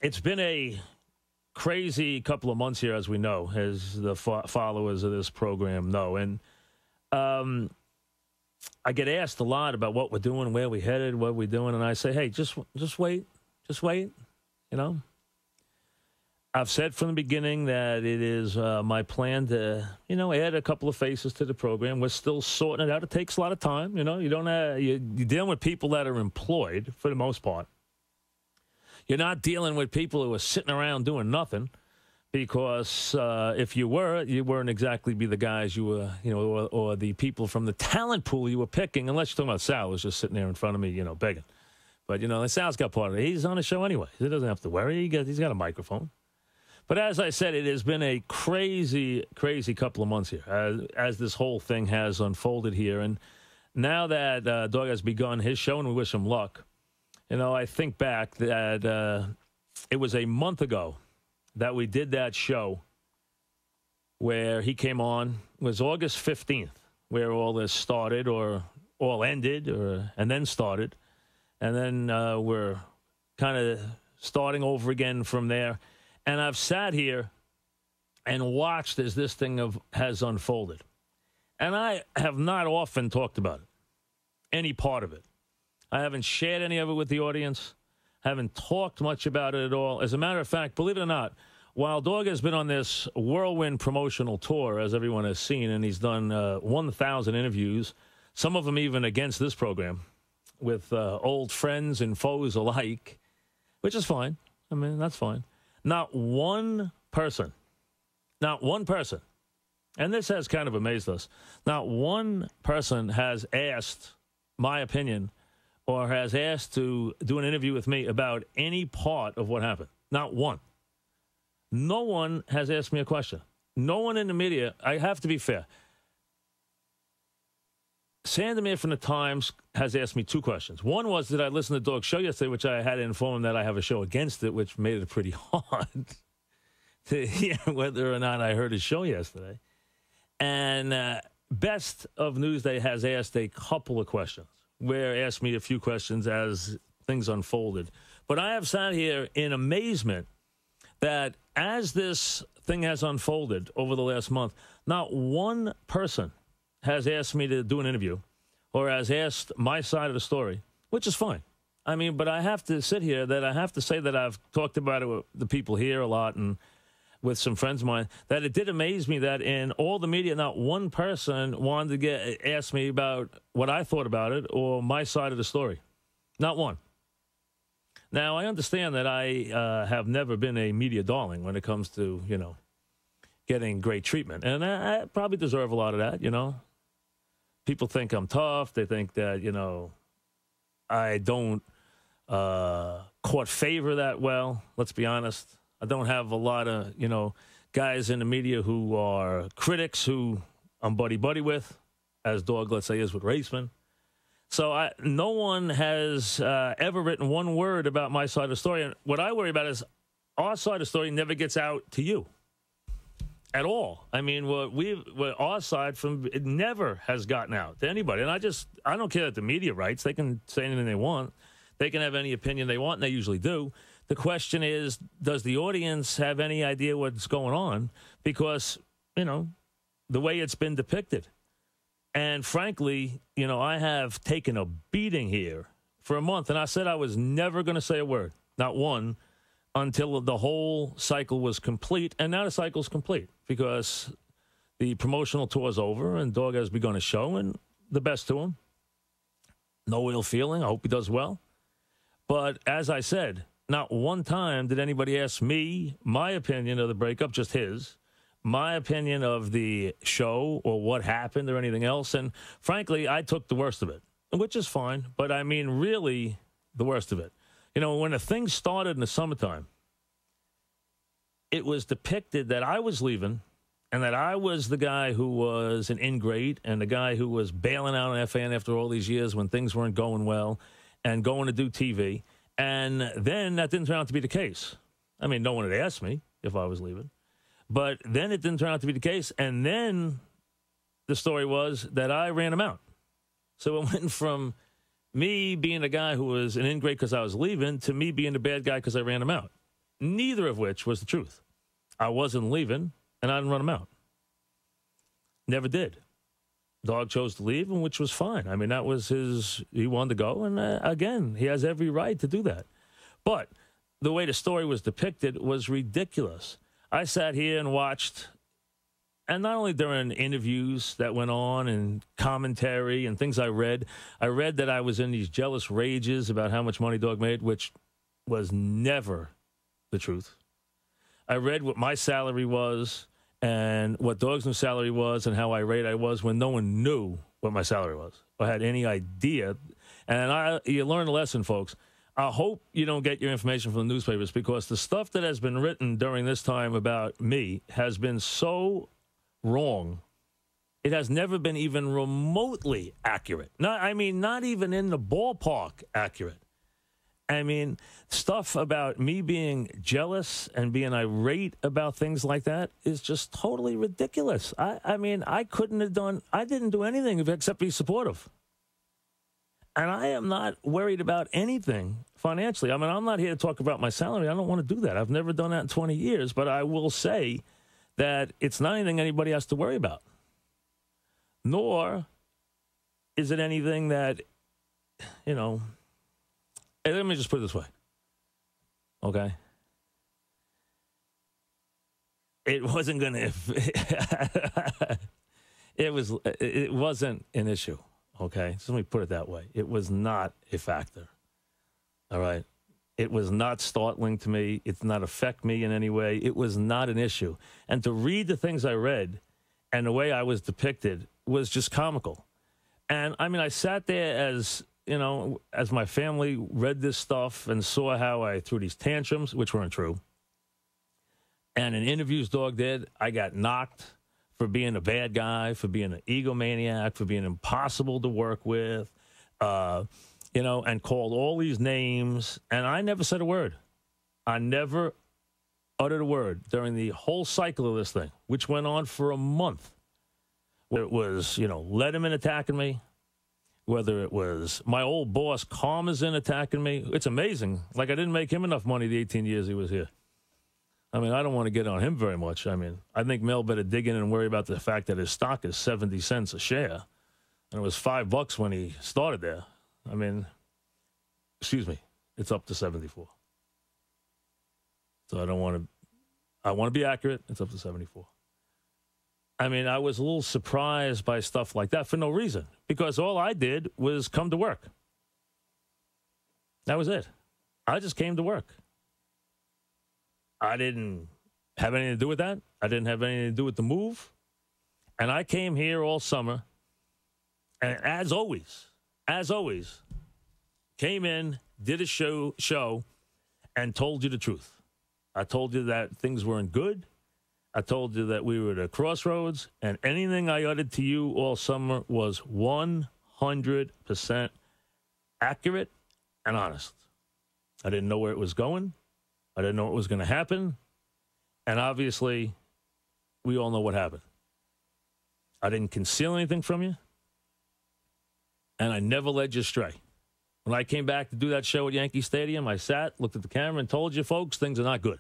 it's been a crazy couple of months here, as we know, as the followers of this program know. And I get asked a lot about what we're doing, where we headed, what we're doing. And I say, hey, just wait. Just wait, you know. I've said from the beginning that it is my plan to, add a couple of faces to the program. We're still sorting it out. It takes a lot of time. You don't you're dealing with people that are employed for the most part. You're not dealing with people who are sitting around doing nothing, because if you weren't exactly be the guys you were, or the people from the talent pool you were picking, unless you're talking about Sal, who's just sitting there in front of me, begging. But, Sal's got part of it. He's on the show anyway. He doesn't have to worry. He's got a microphone. But as I said, it has been a crazy, crazy couple of months here as this whole thing has unfolded here. And now that Dog has begun his show, and we wish him luck, I think back that it was a month ago that we did that show where he came on. It was August 15th, where all this started, or all ended, and then started. And then we're kind of starting over again from there. And I've sat here and watched as this thing has unfolded. And I have not often talked about it, any part of it. I haven't shared any of it with the audience. Haven't talked much about it at all. As a matter of fact, believe it or not, while Dog has been on this whirlwind promotional tour, as everyone has seen, and he's done 1,000 interviews, some of them even against this program, with old friends and foes alike, which is fine. I mean, that's fine. Not one person, and this has kind of amazed us, not one person has asked my opinion or has asked to do an interview with me about any part of what happened. Not one. No one has asked me a question. No one in the media. I have to be fair. Sandomir from the Times has asked me two questions. One was, did I listen to Dog's show yesterday, which I had to inform him that I have a show against it, which made it pretty hard to hear whether or not I heard his show yesterday. And Best of Newsday has asked a couple of questions, where asked me a few questions as things unfolded. But I have sat here in amazement that as this thing has unfolded over the last month, not one person has asked me to do an interview or has asked my side of the story, which is fine. I mean, but I have to sit here that I have to say that I've talked about it with the people here a lot and with some friends of mine, that it did amaze me that in all the media, not one person wanted to ask me about what I thought about it or my side of the story. Not one. Now, I understand that I have never been a media darling when it comes to, getting great treatment. And I probably deserve a lot of that, People think I'm tough. They think that, I don't court favor that well. Let's be honest. I don't have a lot of, guys in the media who are critics who I'm buddy-buddy with, as Dog, let's say, is with Raceman. So no one has ever written one word about my side of the story. And what I worry about is our side of the story never gets out to you. At all. I mean, our side from it never has gotten out to anybody. And I don't care that the media writes. They can say anything they want. They can have any opinion they want, and they usually do. The question is, does the audience have any idea what's going on? Because, the way it's been depicted. And frankly, I have taken a beating here for a month, and I said I was never going to say a word, not one, until the whole cycle was complete. And now the cycle's complete because the promotional tour is over and Dog has begun a show, and the best to him. No ill feeling. I hope he does well. But as I said, not one time did anybody ask me my opinion of the breakup, just his, my opinion of the show or what happened or anything else. And frankly, I took the worst of it, which is fine. But I mean, really the worst of it. When the thing started in the summertime, it was depicted that I was leaving and that I was the guy who was an ingrate and the guy who was bailing out on FAN after all these years when things weren't going well and going to do TV. And then that didn't turn out to be the case. I mean, no one had asked me if I was leaving. But then it didn't turn out to be the case. And then the story was that I ran him out. So it went from me being the guy who was an ingrate because I was leaving to me being the bad guy because I ran him out. neither of which was the truth. I wasn't leaving, and I didn't run him out. Never did. Dog chose to leave, and which was fine. I mean, that was he wanted to go, and again, he has every right to do that. But the way the story was depicted was ridiculous. I sat here and watched, and not only during interviews that went on and commentary and things I read that I was in these jealous rages about how much money Dog made, which was never the truth. I read what my salary was and what Dog's new salary was and how irate I was when no one knew what my salary was or had any idea. And you learn a lesson, folks. I hope you don't get your information from the newspapers, because the stuff that has been written during this time about me has been so wrong. It has never been even remotely accurate. Not even in the ballpark accurate. I mean, stuff about me being jealous and being irate about things like that is just totally ridiculous. I didn't do anything except be supportive. And I am not worried about anything financially. I mean, I'm not here to talk about my salary. I don't want to do that. I've never done that in 20 years. But I will say that it's not anything anybody has to worry about. Nor is it anything that, let me just put it this way. Okay? It wasn't going to, it wasn't an issue. Okay, so let me put it that way. It was not a factor. All right? It was not startling to me. It did not affect me in any way. It was not an issue. And to read the things I read and the way I was depicted was just comical. And, I sat there as my family read this stuff and saw how I threw these tantrums, which weren't true. And in interviews Dog did, I got knocked for being a bad guy, for being an egomaniac, for being impossible to work with, and called all these names. And I never said a word. I never uttered a word during the whole cycle of this thing, which went on for a month. Whether it was, Letterman attacking me, whether it was my old boss, Karmazin, attacking me. It's amazing. Like, I didn't make him enough money the 18 years he was here. I don't want to get on him very much. I think Mel better dig in and worry about the fact that his stock is 70 cents a share. And it was $5 when he started there. It's up to 74. So I want to be accurate. It's up to 74. I was a little surprised by stuff like that for no reason, because all I did was come to work. That was it. I just came to work. I didn't have anything to do with that. I didn't have anything to do with the move. And I came here all summer, and as always, came in, did a show, and told you the truth. I told you that things weren't good. I told you that we were at a crossroads, and anything I uttered to you all summer was 100% accurate and honest. I didn't know where it was going. I didn't know what was going to happen. And obviously, we all know what happened. I didn't conceal anything from you. And I never led you astray. When I came back to do that show at Yankee Stadium, I sat, looked at the camera, and told you folks things are not good.